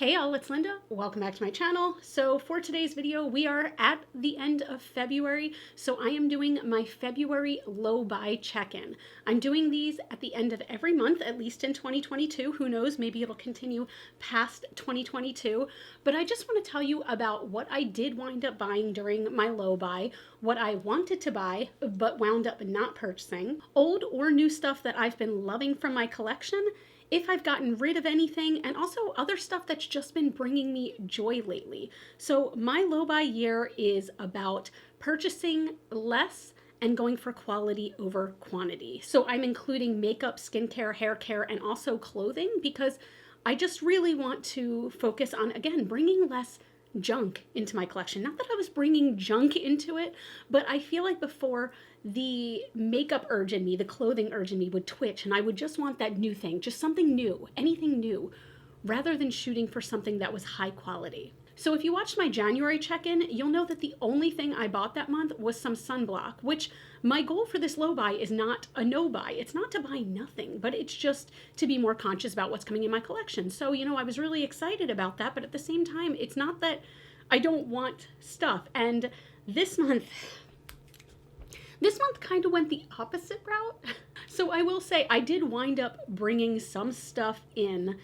Hey y'all, it's Linda. Welcome back to my channel. So for today's video, we are at the end of February. So I am doing my February low buy check-in. I'm doing these at the end of every month, at least in 2022. Who knows, maybe it'll continue past 2022. But I just want to tell you about what I did wind up buying during my low buy, what I wanted to buy, but wound up not purchasing, old or new stuff that I've been loving from my collection, if I've gotten rid of anything, and also other stuff that's just been bringing me joy lately. So my low buy year is about purchasing less and going for quality over quantity. So I'm including makeup, skincare, hair care, and also clothing because I just really want to focus on, again, bringing less junk into my collection. Not that I was bringing junk into it, but I feel like before the makeup urge in me, the clothing urge in me would twitch and I would just want that new thing, just something new, anything new, rather than shooting for something that was high quality. So if you watched my January check-in, you'll know that the only thing I bought that month was some sunblock, which my goal for this low buy is not a no buy. It's not to buy nothing, but it's just to be more conscious about what's coming in my collection. So, I was really excited about that, but at the same time, it's not that I don't want stuff. And this month kind of went the opposite route. So I will say I did wind up bringing some stuff in,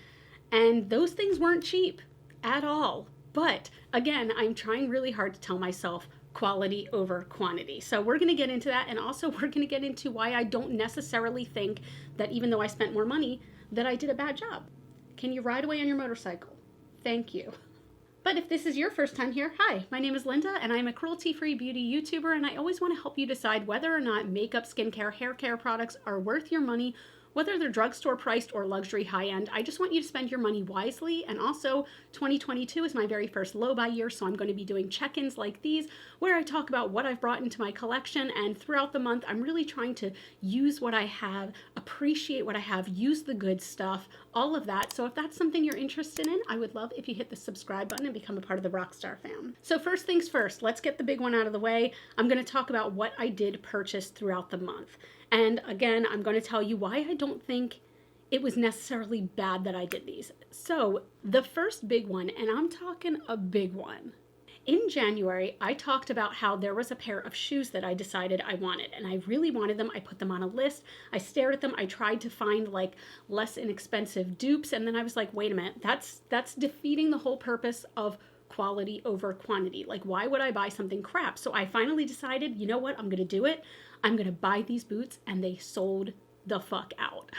and those things weren't cheap at all. But again, I'm trying really hard to tell myself quality over quantity. So we're going to get into that. And also we're going to get into why I don't necessarily think that even though I spent more money, that I did a bad job. Can you ride away on your motorcycle? Thank you. But if this is your first time here, hi, my name is Linda and I'm a cruelty-free beauty YouTuber, and I always want to help you decide whether or not makeup, skincare, hair care products are worth your money, whether they're drugstore priced or luxury high-end. I just want you to spend your money wisely. And also 2022 is my very first low buy year, so I'm going to be doing check-ins like these where I talk about what I've brought into my collection, and throughout the month I'm really trying to use what I have, appreciate what I have, use the good stuff, all of that. So if that's something you're interested in, I would love if you hit the subscribe button and become a part of the Rockstar fam. So first things first, let's get the big one out of the way. I'm going to talk about what I did purchase throughout the month. And again, I'm going to tell you why I don't think it was necessarily bad that I did these. So the first big one, and I'm talking a big one. In January, I talked about how there was a pair of shoes that I decided I wanted, and I really wanted them. I put them on a list. I stared at them. I tried to find like less inexpensive dupes. And then I was like, wait a minute, that's defeating the whole purpose of quality over quantity. Like, why would I buy something crap? So I finally decided, you know what, I'm going to do it. I'm going to buy these boots, and they sold the fuck out.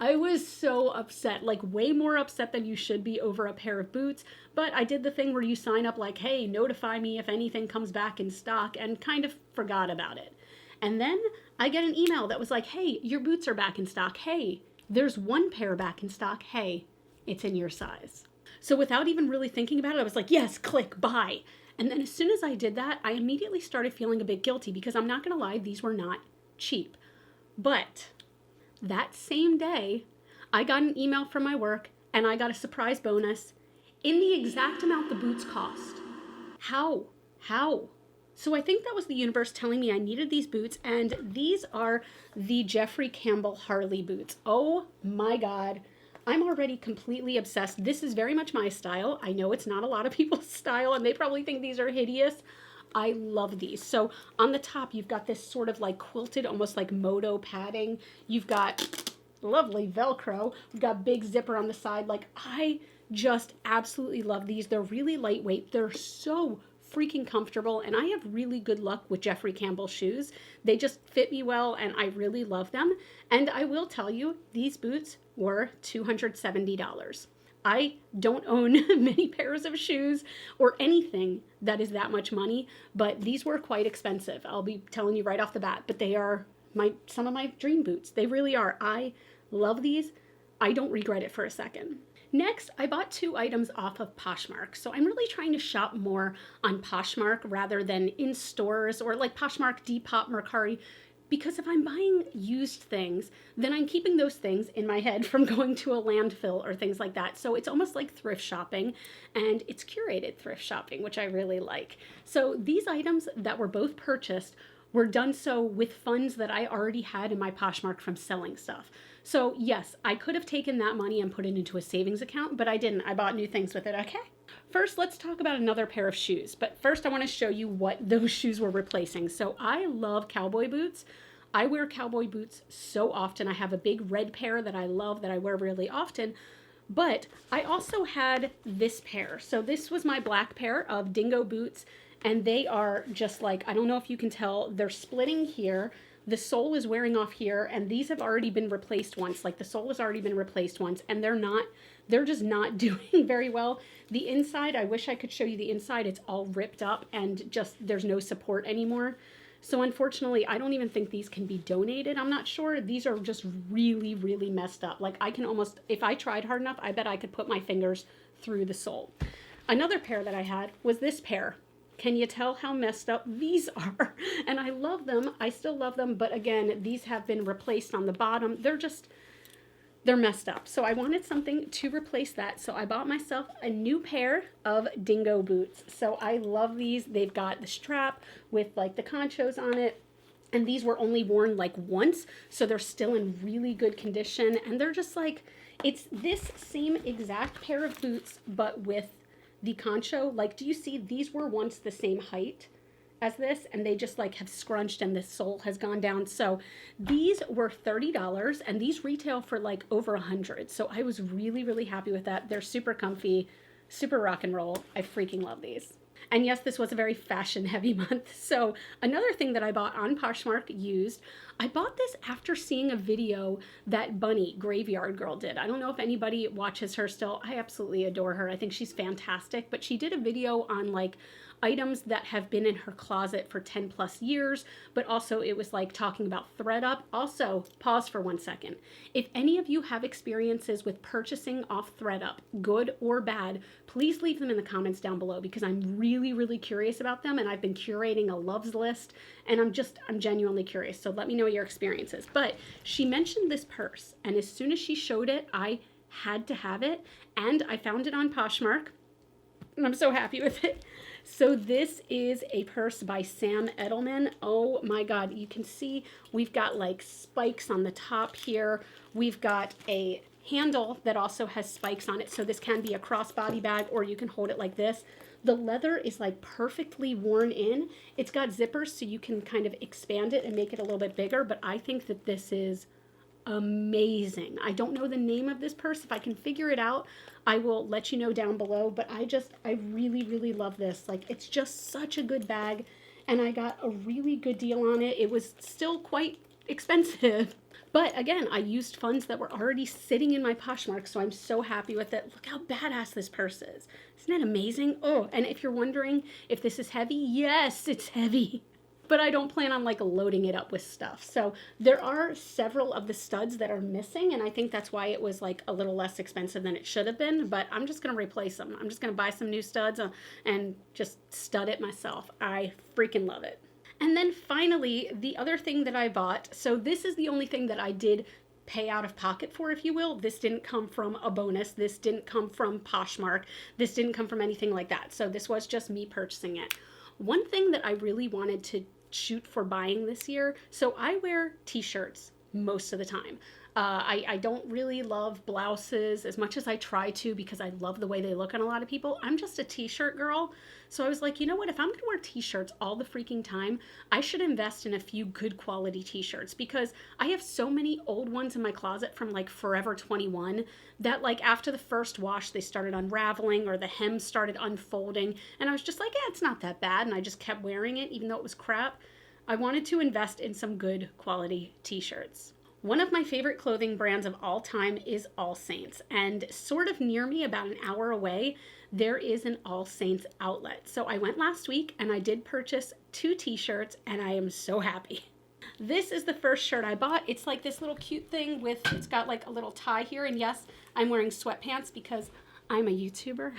I was so upset, like way more upset than you should be over a pair of boots. But I did the thing where you sign up like, hey, notify me if anything comes back in stock, and kind of forgot about it. And then I get an email that was like, hey, your boots are back in stock. Hey, there's one pair back in stock. Hey, it's in your size. So without even really thinking about it, I was like, yes, click, buy. And then as soon as I did that, I immediately started feeling a bit guilty because I'm not going to lie, these were not cheap. But that same day, I got an email from my work and I got a surprise bonus in the exact amount the boots cost. How? So I think that was the universe telling me I needed these boots, and these are the Jeffrey Campbell Harley boots. Oh my God. I'm already completely obsessed. This is very much my style. I know it's not a lot of people's style, and they probably think these are hideous. I love these. So on the top, you've got this sort of like quilted, almost like moto padding. You've got lovely Velcro. We've got big zipper on the side. Like, I just absolutely love these. They're really lightweight. They're so freaking comfortable, and I have really good luck with Jeffrey Campbell shoes. They just fit me well, and I really love them. And I will tell you, these boots were $270. I don't own many pairs of shoes or anything that is that much money, but these were quite expensive. I'll be telling you right off the bat, but they are some of my dream boots. They really are. I love these. I don't regret it for a second. Next, I bought 2 items off of Poshmark. So I'm really trying to shop more on Poshmark rather than in stores or like Poshmark, Depop, Mercari, because if I'm buying used things, then I'm keeping those things in my head from going to a landfill or things like that. So it's almost like thrift shopping, and it's curated thrift shopping, which I really like. So these items that were both purchased were done so with funds that I already had in my Poshmark from selling stuff. So yes, I could have taken that money and put it into a savings account, but I didn't. I bought new things with it, okay? First, let's talk about another pair of shoes. But first, I want to show you what those shoes were replacing. So I love cowboy boots. I wear cowboy boots so often. I have a big red pair that I love that I wear really often. But I also had this pair. So this was my black pair of dingo boots. And they are just like, I don't know if you can tell, they're splitting here. The sole is wearing off here, and these have already been replaced once. Like the sole has already been replaced once, and they're just not doing very well. The inside, I wish I could show you the inside. It's all ripped up and just, there's no support anymore. So unfortunately, I don't even think these can be donated. I'm not sure. These are just really, really messed up. Like I can almost, if I tried hard enough, I bet I could put my fingers through the sole. Another pair that I had was this pair. Can you tell how messed up these are? And I love them. I still love them. But again, these have been replaced on the bottom. They're messed up. So I wanted something to replace that. So I bought myself a new pair of dingo boots. So I love these. They've got the strap with like the conchos on it. And these were only worn like once. So they're still in really good condition. And they're just like, it's this same exact pair of boots, but with the concho. Like, do you see these were once the same height as this, and they just like have scrunched and the sole has gone down. So these were $30 and these retail for like over $100. So I was really, really happy with that. They're super comfy, super rock and roll. I freaking love these. And yes, this was a very fashion heavy month. So another thing that I bought on Poshmark used, I bought this after seeing a video that Bunny Graveyard Girl did. I don't know if anybody watches her still. I absolutely adore her. I think she's fantastic. But she did a video on like items that have been in her closet for 10 plus years, but also it was like talking about ThredUp. Also, pause for 1 second. If any of you have experiences with purchasing off ThredUp, good or bad, please leave them in the comments down below because I'm really, really curious about them, and I've been curating a loves list, and I'm genuinely curious. So let me know your experiences. But she mentioned this purse, and as soon as she showed it, I had to have it, and I found it on Poshmark, and I'm so happy with it. So this is a purse by Sam Edelman. Oh my God, you can see we've got like spikes on the top here. We've got a handle that also has spikes on it. So this can be a crossbody bag, or you can hold it like this. The leather is like perfectly worn in. It's got zippers so you can kind of expand it and make it a little bit bigger, but I think that this is amazing. I don't know the name of this purse. If I can figure it out, I will let you know down below, but I really, really love this. Like, it's just such a good bag, and I got a really good deal on it. It was still quite expensive, but again, I used funds that were already sitting in my Poshmark, so I'm so happy with it. Look how badass this purse is. Isn't that amazing? Oh, and if you're wondering if this is heavy, yes, it's heavy. But I don't plan on like loading it up with stuff. So there are several of the studs that are missing, and I think that's why it was like a little less expensive than it should have been, but I'm just going to replace them. I'm just going to buy some new studs and just stud it myself. I freaking love it. And then finally, the other thing that I bought, so this is the only thing that I did pay out of pocket for, if you will. This didn't come from a bonus. This didn't come from Poshmark. This didn't come from anything like that. So this was just me purchasing it. One thing that I really wanted to shoot for buying this year. So I wear t-shirts most of the time. I don't really love blouses as much as I try to because I love the way they look on a lot of people. I'm just a t-shirt girl. So I was like, you know what? If I'm going to wear t-shirts all the freaking time, I should invest in a few good quality t-shirts because I have so many old ones in my closet from like Forever 21 that like after the first wash, they started unraveling or the hem started unfolding. And I was just like, yeah, it's not that bad. And I just kept wearing it even though it was crap. I wanted to invest in some good quality t-shirts. One of my favorite clothing brands of all time is All Saints, and sort of near me, about an hour away, there is an All Saints outlet. So I went last week and I did purchase 2 t-shirts, and I am so happy. This is the first shirt I bought. It's like this little cute thing with, it's got like a little tie here, and yes, I'm wearing sweatpants because I'm a YouTuber.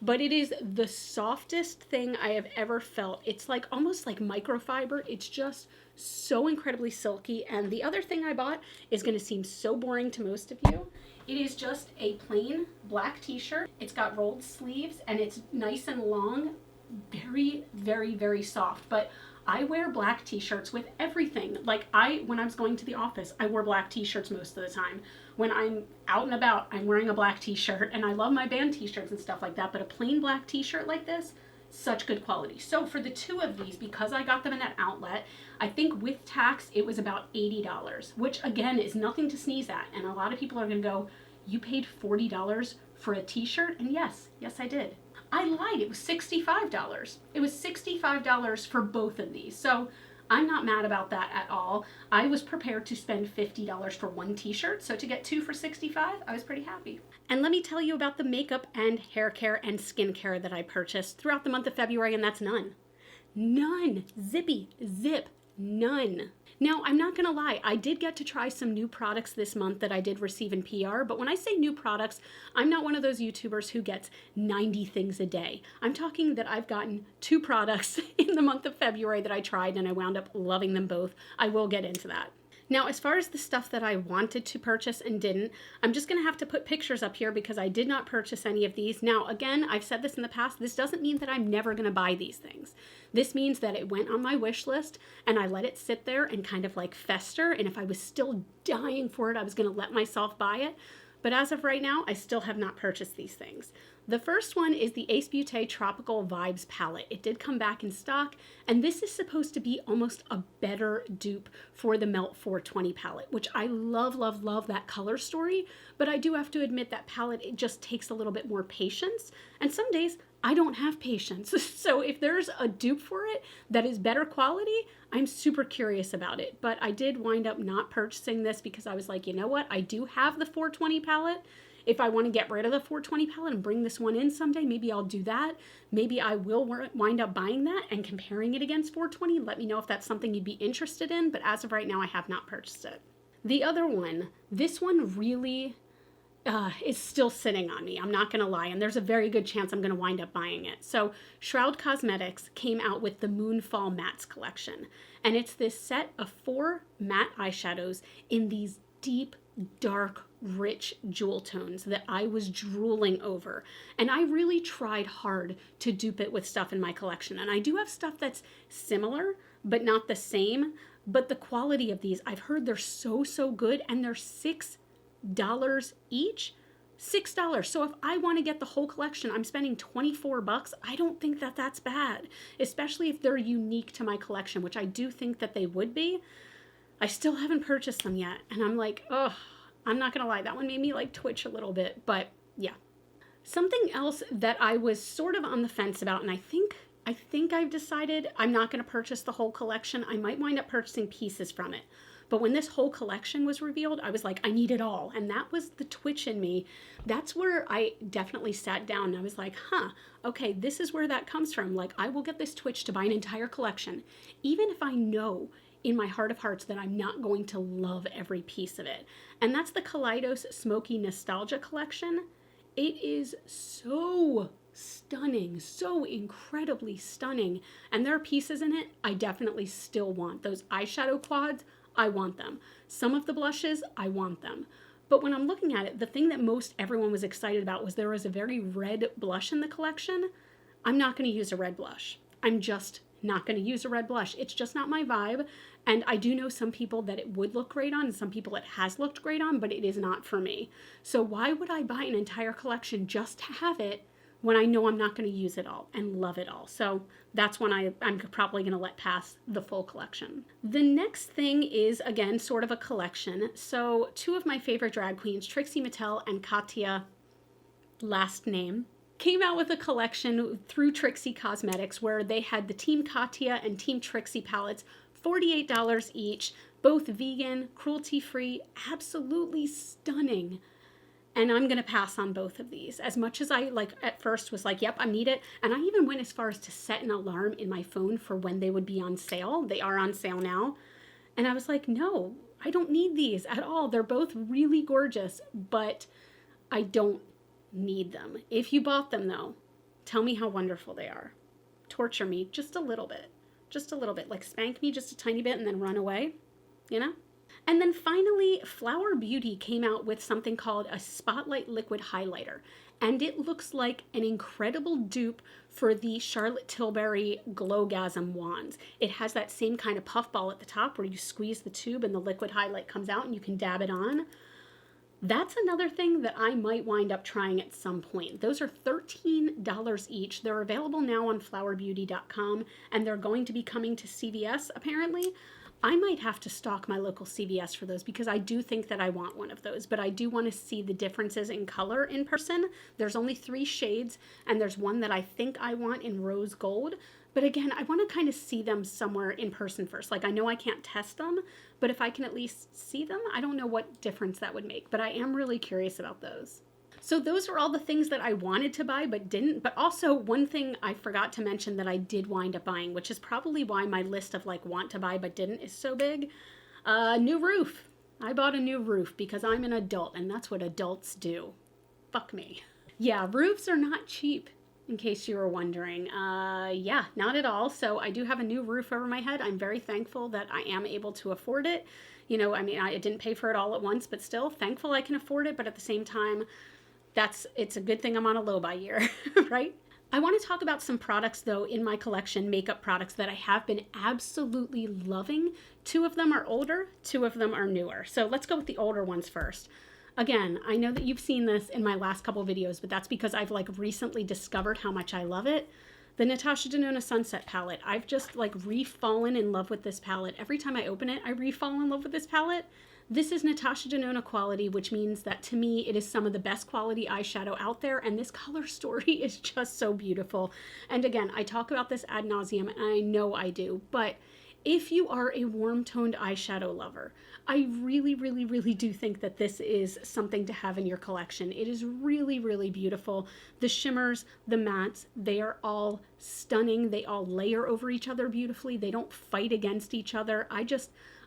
But it is the softest thing I have ever felt. It's like almost like microfiber. It's just so incredibly silky. And the other thing I bought is going to seem so boring to most of you. It is just a plain black t-shirt. It's got rolled sleeves and it's nice and long. Very, very, very soft. But I wear black t-shirts with everything. Like when I was going to the office, I wore black t-shirts most of the time. When I'm out and about, I'm wearing a black t-shirt, and I love my band t-shirts and stuff like that, but a plain black t-shirt like this, such good quality. So for the two of these, because I got them in an outlet, I think with tax, it was about $80, which again is nothing to sneeze at. And a lot of people are gonna go, you paid $40 for a t-shirt? And yes, I did. I lied, it was $65. It was $65 for both of these. So I'm not mad about that at all. I was prepared to spend $50 for one t-shirt, so to get two for $65, I was pretty happy. And let me tell you about the makeup and hair care and skincare that I purchased throughout the month of February, and that's none. None. Zippy, zip, none. Now, I'm not gonna lie, I did get to try some new products this month that I did receive in PR, but when I say new products, I'm not one of those YouTubers who gets 90 things a day. I'm talking that I've gotten 2 products in the month of February that I tried, and I wound up loving them both. I will get into that. Now, as far as the stuff that I wanted to purchase and didn't, I'm just going to have to put pictures up here because I did not purchase any of these. Now, again, I've said this in the past, this doesn't mean that I'm never going to buy these things. This means that it went on my wish list and I let it sit there and kind of like fester. And if I was still dying for it, I was going to let myself buy it. But as of right now, I still have not purchased these things. The first one is the Ace Beauté Tropical Vibes palette. It did come back in stock, and this is supposed to be almost a better dupe for the Melt 420 palette, which I love, love, love that color story, but I do have to admit that palette, it just takes a little bit more patience, and some days I don't have patience. So if there's a dupe for it that is better quality, I'm super curious about it. But I did wind up not purchasing this because I was like, you know what? I do have the 420 palette. If I want to get rid of the 420 palette and bring this one in someday, maybe I'll do that. Maybe I will wind up buying that and comparing it against 420. Let me know if that's something you'd be interested in. But as of right now, I have not purchased it. The other one, this one really is still sitting on me. I'm not going to lie. And there's a very good chance I'm going to wind up buying it. So Shroud Cosmetics came out with the Moonfall Mattes collection. And it's this set of 4 matte eyeshadows in these deep, dark, rich jewel tones that I was drooling over. And I really tried hard to dupe it with stuff in my collection. And I do have stuff that's similar, but not the same. But the quality of these, I've heard they're so, so good. And they're $6 each. $6. So if I want to get the whole collection, I'm spending $24. I don't think that that's bad, especially if they're unique to my collection, which I do think that they would be. I still haven't purchased them yet. And I'm like, oh, I'm not going to lie. That one made me like twitch a little bit, but yeah. Something else that I was sort of on the fence about, and I think I've decided I'm not going to purchase the whole collection. I might wind up purchasing pieces from it. But when this whole collection was revealed, I was like, I need it all. And that was the twitch in me. That's where I definitely sat down and I was like, okay, this is where that comes from. Like, I will get this twitch to buy an entire collection, even if I know in my heart of hearts that I'm not going to love every piece of it. And that's the Kaleidos Smoky Nostalgia collection. It is so stunning, so incredibly stunning. And there are pieces in it I definitely still want. Those eyeshadow quads, I want them. Some of the blushes, I want them. But when I'm looking at it, the thing that most everyone was excited about was there was a very red blush in the collection. I'm not going to use a red blush. I'm just not going to use a red blush. It's just not my vibe. And I do know some people that it would look great on and some people it has looked great on, but it is not for me. So why would I buy an entire collection just to have it when I know I'm not going to use it all and love it all? So that's when I'm probably going to let pass the full collection. The next thing is, again, sort of a collection. So 2 of my favorite drag queens, Trixie Mattel and Katya, last name, came out with a collection through Trixie Cosmetics where they had the Team Katya and Team Trixie palettes, $48 each, both vegan, cruelty-free, absolutely stunning. And I'm going to pass on both of these. As much as I at first was like, yep, I need it. And I even went as far as to set an alarm in my phone for when they would be on sale. They are on sale now. And I was like, no, I don't need these at all. They're both really gorgeous, but I don't need them. If you bought them though, tell me how wonderful they are. Torture me just a little bit. Just a little bit. Like spank me just a tiny bit and then run away, you know? And then finally, Flower Beauty came out with something called a Spotlight Liquid Highlighter. And it looks like an incredible dupe for the Charlotte Tilbury Glowgasm wands. It has that same kind of puffball at the top where you squeeze the tube and the liquid highlight comes out and you can dab it on. That's another thing that I might wind up trying at some point. Those are $13 each. They're available now on flowerbeauty.com, and they're going to be coming to CVS apparently. I might have to stalk my local CVS for those because I do think that I want one of those, but I do want to see the differences in color in person. There's only 3 shades, and there's one that I think I want in rose gold. But again, I want to kind of see them somewhere in person first. Like, I know I can't test them, but if I can at least see them, I don't know what difference that would make. But I am really curious about those. So those are all the things that I wanted to buy but didn't. But also one thing I forgot to mention that I did wind up buying, which is probably why my list of like want to buy but didn't is so big. New roof. I bought a new roof because I'm an adult and that's what adults do. Fuck me. Yeah, roofs are not cheap. In case you were wondering. Yeah, not at all. So I do have a new roof over my head. I'm very thankful that I am able to afford it. You know, I mean, I didn't pay for it all at once, but still thankful I can afford it. But at the same time, it's a good thing I'm on a low buy year, right? I want to talk about some products though in my collection, makeup products that I have been absolutely loving. 2 of them are older, 2 of them are newer. So let's go with the older ones first. Again, I know that you've seen this in my last couple videos, but that's because I've like recently discovered how much I love it. The Natasha Denona Sunset palette. I've just like re-fallen in love with this palette. Every time I open it, I re-fall in love with this palette. This is Natasha Denona quality, which means that to me, it is some of the best quality eyeshadow out there. And this color story is just so beautiful. And again, I talk about this ad nauseum, and I know I do, but if you are a warm-toned eyeshadow lover, I really, really, really do think that this is something to have in your collection. It is really, really beautiful. The shimmers, the mattes, they are all stunning. They all layer over each other beautifully. They don't fight against each other.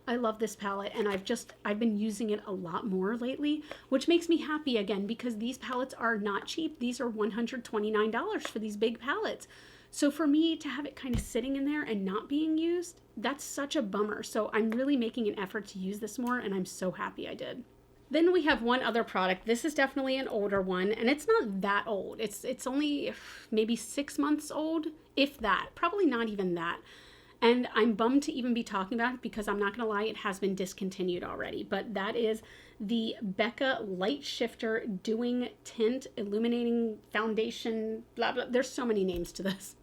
I love this palette, and I've been using it a lot more lately, which makes me happy again because these palettes are not cheap. These are $129 for these big palettes. So for me to have it kind of sitting in there and not being used, that's such a bummer. So I'm really making an effort to use this more, and I'm so happy I did. Then we have one other product. This is definitely an older one, and it's not that old. It's only maybe 6 months old, if that. Probably not even that. And I'm bummed to even be talking about it because I'm not going to lie, it has been discontinued already. But that is the Becca Light Shifter Dewing Tint Illuminating Foundation, blah, blah. There's so many names to this.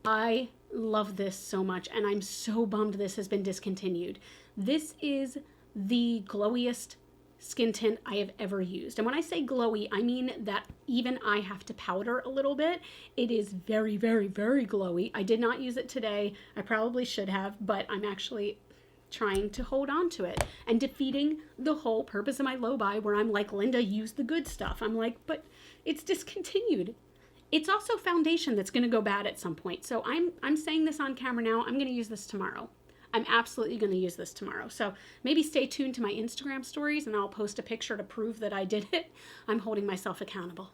I love this so much, and I'm so bummed this has been discontinued. This is the glowiest skin tint I have ever used. And when I say glowy, I mean that even I have to powder a little bit. It is very, very, very glowy. I did not use it today. I probably should have, but I'm actually trying to hold on to it and defeating the whole purpose of my low buy where I'm like, Linda, use the good stuff. I'm like, but it's discontinued. It's also foundation that's going to go bad at some point. So I'm saying this on camera now. I'm going to use this tomorrow. I'm absolutely going to use this tomorrow. So maybe stay tuned to my Instagram stories and I'll post a picture to prove that I did it. I'm holding myself accountable.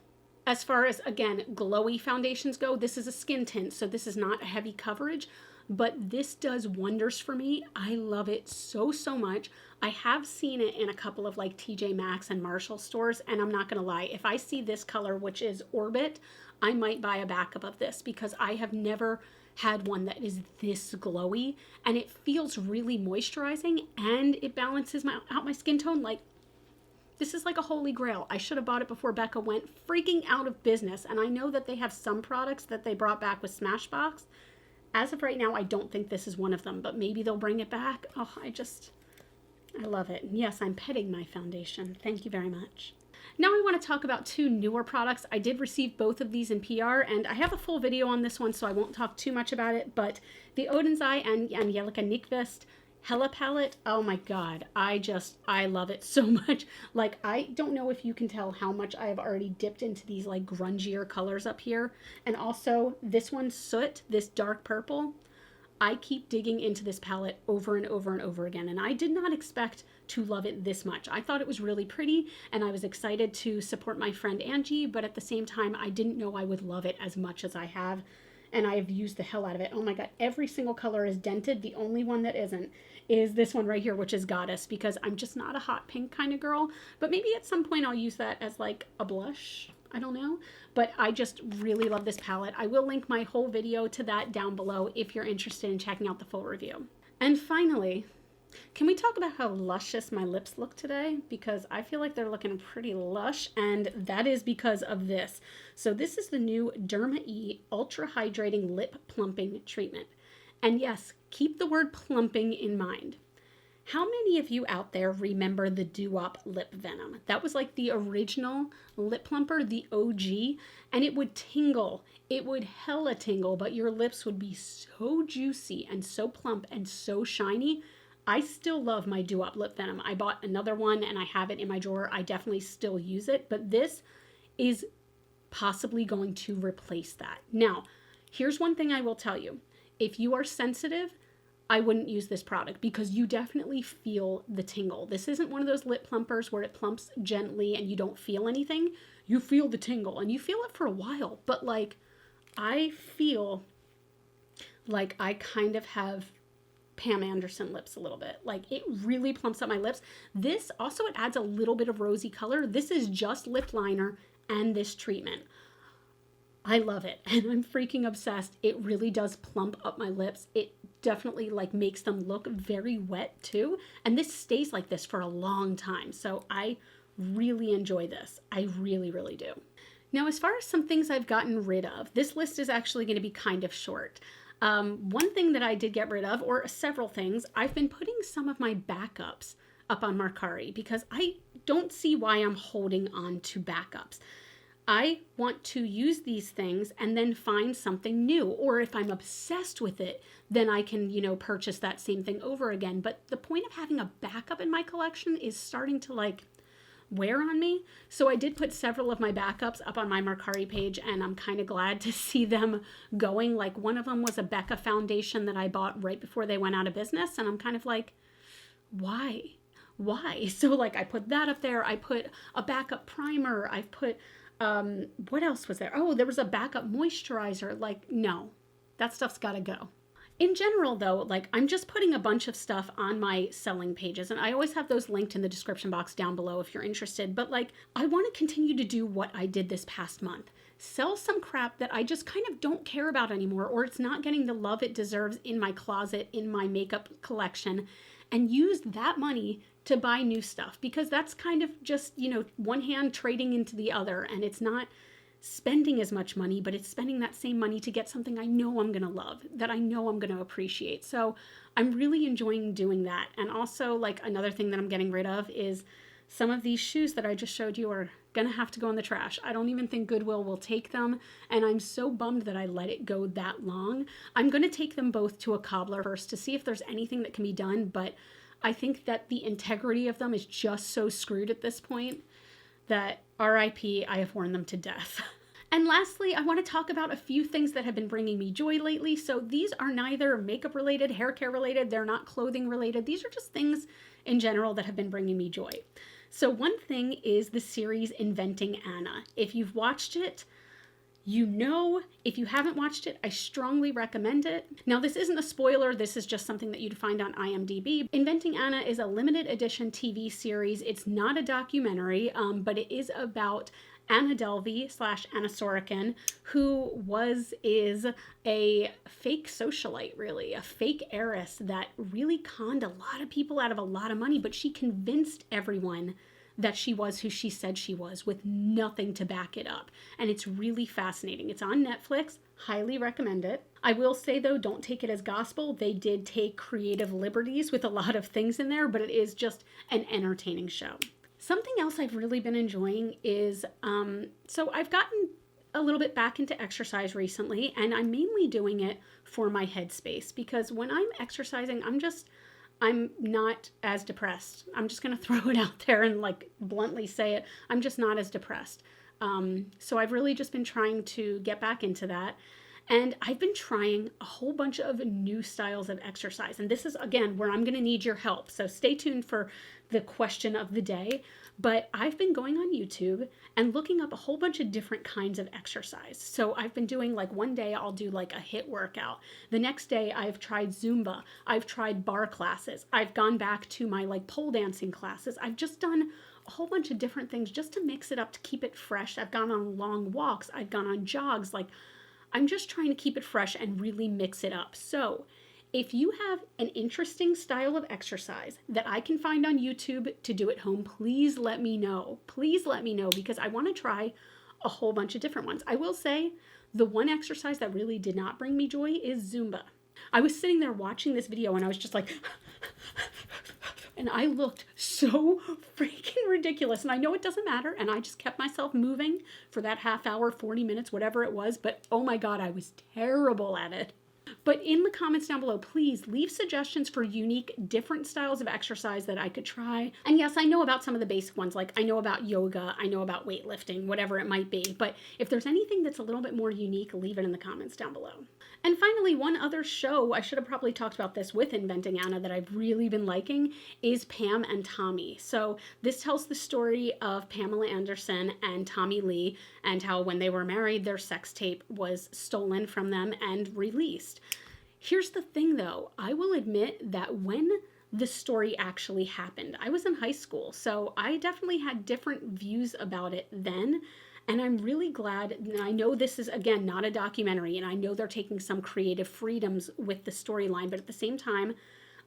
As far as, again, glowy foundations go, this is a skin tint, so this is not a heavy coverage, but this does wonders for me. I love it so, so much. I have seen it in a couple of like TJ Maxx and Marshall stores, and I'm not going to lie. If I see this color, which is Orbit, I might buy a backup of this because I have never had one that is this glowy, and it feels really moisturizing, and it balances out my skin tone. Like, this is like a holy grail. I should have bought it before Becca went freaking out of business, and I know that they have some products that they brought back with Smashbox. As of right now, I don't think this is one of them, but maybe they'll bring it back. Oh, I love it. And yes, I'm petting my foundation. Thank you very much. Now I want to talk about 2 newer products. I did receive both of these in PR, and I have a full video on this one, so I won't talk too much about it, but the Odin's Eye and Angelica Nyqvist Hella palette, oh my god, I love it so much. Like, I don't know if you can tell how much I have already dipped into these like grungier colors up here. And also this one, Soot, this dark purple, I keep digging into this palette over and over and over again, and I did not expect to love it this much. I thought it was really pretty, and I was excited to support my friend Angie, but at the same time, I didn't know I would love it as much as I have. and I've used the hell out of it. Oh my God, every single color is dented. The only one that isn't is this one right here, which is Goddess, because I'm just not a hot pink kind of girl. But maybe at some point I'll use that as like a blush. I don't know. But I just really love this palette. I will link my whole video to that down below if you're interested in checking out the full review. And finally, can we talk about how luscious my lips look today? Because I feel like they're looking pretty lush, and that is because of this. So this is the new Derma E Ultra Hydrating Lip Plumping Treatment. And yes, keep the word plumping in mind. How many of you out there remember the Doo-Wop Lip Venom? That was like the original lip plumper, the OG, and it would tingle. It would hella tingle, but your lips would be so juicy and so plump and so shiny. I still love my Doo-Wop Lip Venom. I bought another one and I have it in my drawer. I definitely still use it, but this is possibly going to replace that. Now, here's one thing I will tell you. If you are sensitive, I wouldn't use this product because you definitely feel the tingle. This isn't one of those lip plumpers where it plumps gently and you don't feel anything. You feel the tingle and you feel it for a while, but like I feel like I kind of have Pam Anderson lips a little bit. Like it really plumps up my lips. This also, it adds a little bit of rosy color. This is just lip liner and this treatment. I love it and I'm freaking obsessed. It really does plump up my lips. It definitely like makes them look very wet too. And this stays like this for a long time. So I really enjoy this. I really, really do. Now, as far as some things I've gotten rid of, this list is actually going to be kind of short. One thing that I did get rid of, or several things, I've been putting some of my backups up on Mercari because I don't see why I'm holding on to backups. I want to use these things and then find something new. Or if I'm obsessed with it, then I can, purchase that same thing over again. But the point of having a backup in my collection is starting to like wear on me. So I did put several of my backups up on my Mercari page and I'm kind of glad to see them going. Like one of them was a Becca foundation that I bought right before they went out of business. And I'm kind of like, why? So like I put that up there. I put a backup primer. I've put what else was there? Oh, there was a backup moisturizer. Like, no, that stuff's got to go. In general, though, like I'm just putting a bunch of stuff on my selling pages, and I always have those linked in the description box down below if you're interested. But like, I want to continue to do what I did this past month. Sell some crap that I just kind of don't care about anymore, or it's not getting the love it deserves in my closet, in my makeup collection, and use that money to buy new stuff, because that's kind of just, one hand trading into the other, and it's not spending as much money, but it's spending that same money to get something I know I'm going to love, that I know I'm going to appreciate. So I'm really enjoying doing that. And also, like, another thing that I'm getting rid of is some of these shoes that I just showed you are going to have to go in the trash. I don't even think Goodwill will take them, and I'm so bummed that I let it go that long. I'm going to take them both to a cobbler first to see if there's anything that can be done, but I think that the integrity of them is just so screwed at this point that RIP, I have worn them to death. And lastly, I want to talk about a few things that have been bringing me joy lately. So these are neither makeup related, hair care related, they're not clothing related. These are just things in general that have been bringing me joy. So one thing is the series Inventing Anna. If you've watched it, if you haven't watched it, I strongly recommend it. Now, this isn't a spoiler. This is just something that you'd find on IMDb. Inventing Anna is a limited edition TV series. It's not a documentary, but it is about Anna Delvey / Anna Sorokin, who is a fake socialite, really, a fake heiress that really conned a lot of people out of a lot of money, but she convinced everyone that she was who she said she was with nothing to back it up. And it's really fascinating. It's on Netflix. Highly recommend it. I will say, though, don't take it as gospel. They did take creative liberties with a lot of things in there, but it is just an entertaining show. Something else I've really been enjoying is, so I've gotten a little bit back into exercise recently, and I'm mainly doing it for my headspace, because when I'm exercising, I'm not as depressed. I'm just going to throw it out there and like bluntly say it. I'm just not as depressed. So I've really just been trying to get back into that. And I've been trying a whole bunch of new styles of exercise. And this is, again, where I'm going to need your help. So stay tuned for the question of the day. But I've been going on YouTube and looking up a whole bunch of different kinds of exercise. So I've been doing like one day I'll do like a HIIT workout. The next day I've tried Zumba. I've tried bar classes. I've gone back to my like pole dancing classes. I've just done a whole bunch of different things just to mix it up, to keep it fresh. I've gone on long walks. I've gone on jogs. Like, I'm just trying to keep it fresh and really mix it up. So if you have an interesting style of exercise that I can find on YouTube to do at home, please let me know. Please let me know, because I want to try a whole bunch of different ones. I will say the one exercise that really did not bring me joy is Zumba. I was sitting there watching this video and I was just like, and I looked so freaking ridiculous. And I know it doesn't matter. And I just kept myself moving for that half hour, 40 minutes, whatever it was. But oh my God, I was terrible at it. But in the comments down below, please leave suggestions for unique, different styles of exercise that I could try. And yes, I know about some of the basic ones, like I know about yoga, I know about weightlifting, whatever it might be. But if there's anything that's a little bit more unique, leave it in the comments down below. And finally, one other show, I should have probably talked about this with Inventing Anna, that I've really been liking is Pam and Tommy. So this tells the story of Pamela Anderson and Tommy Lee, and how when they were married, their sex tape was stolen from them and released. Here's the thing though, I will admit that when the story actually happened, I was in high school, so I definitely had different views about it then. And I'm really glad, and I know this is, again, not a documentary, and I know they're taking some creative freedoms with the storyline, but at the same time,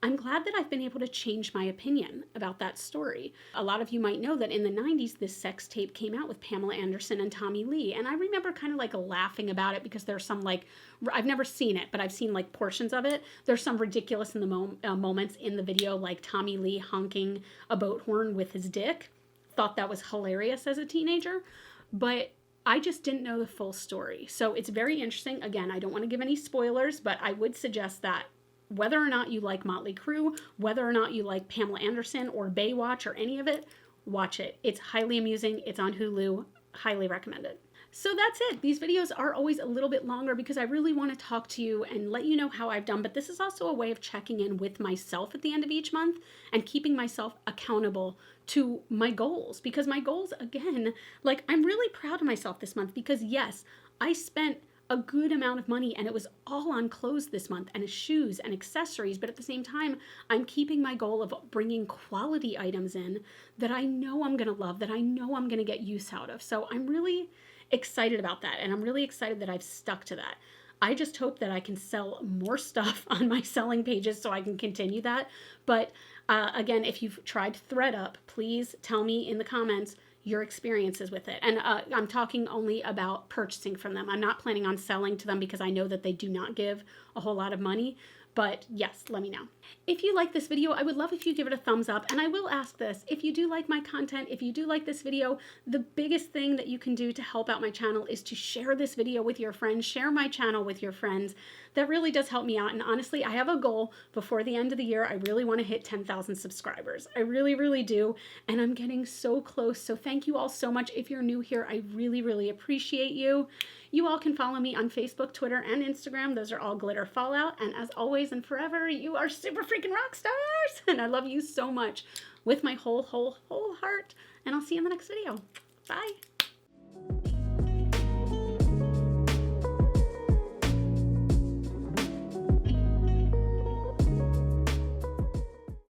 I'm glad that I've been able to change my opinion about that story. A lot of you might know that in the 90s, this sex tape came out with Pamela Anderson and Tommy Lee, and I remember kind of like laughing about it because there's some like, I've never seen it, but I've seen like portions of it. There's some ridiculous in the moments in the video, like Tommy Lee honking a boat horn with his dick. Thought that was hilarious as a teenager. But I just didn't know the full story. So it's very interesting. Again, I don't want to give any spoilers, but I would suggest that whether or not you like Motley Crue, whether or not you like Pamela Anderson or Baywatch or any of it, watch it. It's highly amusing. It's on Hulu. Highly recommend it. So that's it. These videos are always a little bit longer because I really want to talk to you and let you know how I've done, but this is also a way of checking in with myself at the end of each month and keeping myself accountable to my goals, because my goals, again, like I'm really proud of myself this month because yes, I spent a good amount of money and it was all on clothes this month and shoes and accessories, but at the same time, I'm keeping my goal of bringing quality items in that I know I'm going to love, that I know I'm going to get use out of. So I'm really excited about that, and I'm really excited that I've stuck to that. I just hope that I can sell more stuff on my selling pages so I can continue that. But again, if you've tried ThreadUp, please tell me in the comments your experiences with it. And I'm talking only about purchasing from them. I'm not planning on selling to them because I know that they do not give a whole lot of money. But yes, let me know. If you like this video, I would love if you give it a thumbs up. And I will ask this, if you do like my content, if you do like this video, the biggest thing that you can do to help out my channel is to share this video with your friends, share my channel with your friends. That really does help me out. And honestly, I have a goal before the end of the year. I really want to hit 10,000 subscribers. I really, really do. And I'm getting so close. So thank you all so much. If you're new here, I really, really appreciate you. You all can follow me on Facebook, Twitter, and Instagram. Those are all GlitterFallout. And as always and forever, you are super freaking rock stars. And I love you so much with my whole heart. And I'll see you in the next video. Bye.